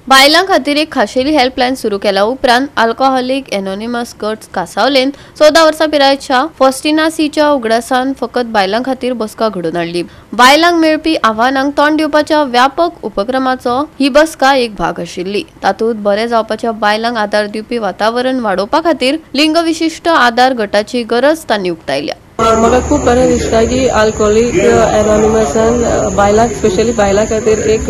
बायलां खातीर एक खाशेली हेल्पलायन सुरू केल्या उपरांत अल्कोहोलिक एनोनिमस गट कासावलेन 14 वर्सां पिरायेच्या फॉस्टिना सीच्या उगडासान फकत बायलां खातीर बसका घडोवन हाडली। बायलांक मेळपी आव्हानांक तोंड दिवपाच्या व्यापक उपक्रमाचो ही बसका एक भाग आशिल्ली। तातूंत बरे जावपाच्या बायलांक आदार दिवपी वातावरण वाडोवपा खातीर लिंग विशिष्ट आदार गटाची गरज तांणी उक्तायल्या। मला खूप बरें दिसता की अल्कोहोलिक एनोनिमसान बायलांक स्पेशली बायलां खातीर एक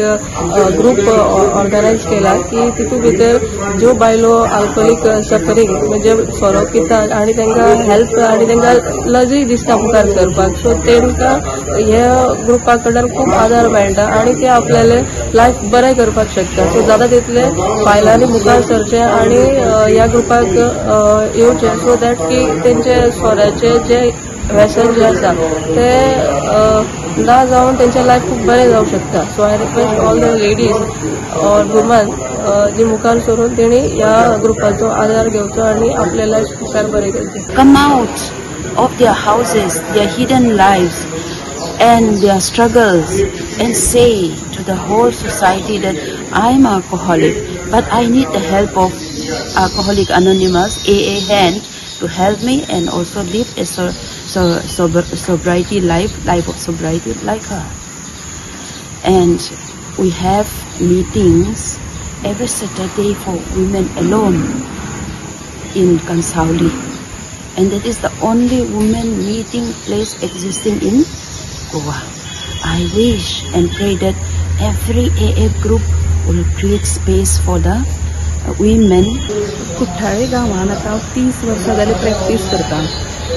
ग्रुप ऑर्गनायज केला की तितून भितर ज्यो बायलो अल्कोहोलिक सफरींग म्हणजे सोरो पितात आनी तांकां हेल्प आनी तांकां लजय दिसता मुखार करपाक, सो तांकां ह्या ग्रुपा कडल्यान खूप आदार मेळटा आनी ते आपल्याले लायफ बरें करपाक शकता। सो जाता तितले बायलांनी मुखार सरचे आनी ह्या ग्रुपाक येवचे सो दॅट की तेंचे सोऱ्याचे जे व्यसन जे आसा ते ना जावन तेंचे लायफ खूप बरें जावंक शकता। So I request all the ladies और वुमन जी मुखार सरून तेणी ह्या ग्रुपाचो आदार घेवचो आनी आपले लायफ मुखार बरें करचें। Come out of their houses, their hidden lives and their struggles and say to the whole society that I'm alcoholic but I need the help of Alcoholic Anonymous AA hand to help me and also live a sobriety life of sobriety like her. And we have meetings every Saturday for women alone in Kansauli, and that is the only women meeting place existing in Goa. I wish and pray that every AA group will create space for the women. कुठ्ठाळे गांवांत आता 30 वर्सां जाली practice करता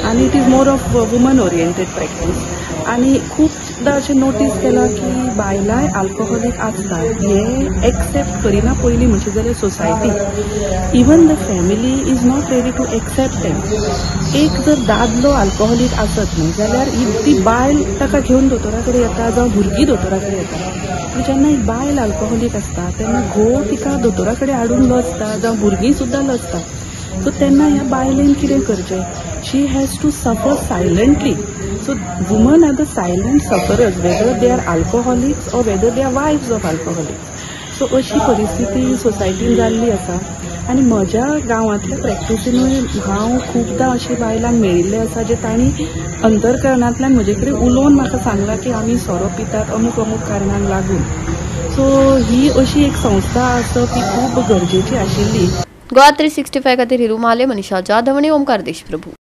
आनी it is more of woman oriented practice आनी खूबदां अशें notice केलां की बायलांय अल्कोहोलीक आसतात हे एक्सेप्ट करिना पयलीं म्हणचे जाल्यार society, even the family is not ready to accept them. एक जर दादलो अल्कोहोलीक आसत न्ही जाल्यार ती बायल ताका घेवन दोतोरा कडेन येता जावं भुरगीं दोतोरा कडेन येता। जेन्ना एक बायल अल्कोहोलीक आसता तेन्ना घोव तिका दोतोरा कडेन हाडून लजता जावं भुरगीं सुद्दां लजता। सो तेन्ना ह्या बायलेन कितें करचें? शी has to suffer silently. So women are the silent sufferers whether they are alcoholics और whether they are wives of alcoholics. So अशी परिस्थिती सोसायटीन जाल्ली आसा आनी म्हज्या गांवांतल्या प्रॅक्टिसीनूय हांव खूबदां अशी बायलांक मेळिल्ले आसा जे तांणी अंतरकरणांतल्यान म्हजे कडेन उलोवन म्हाका सांगलां की आमी सोरो पितात अमूक अमूक कारणांक लागून। सो ही अशी एक संस्था आसप ही खूब गरजेची आशिल्ली। गोवा 365 खातीर हिरू माले, मनीषा जाधव आनी ओमकार देशप्रभू।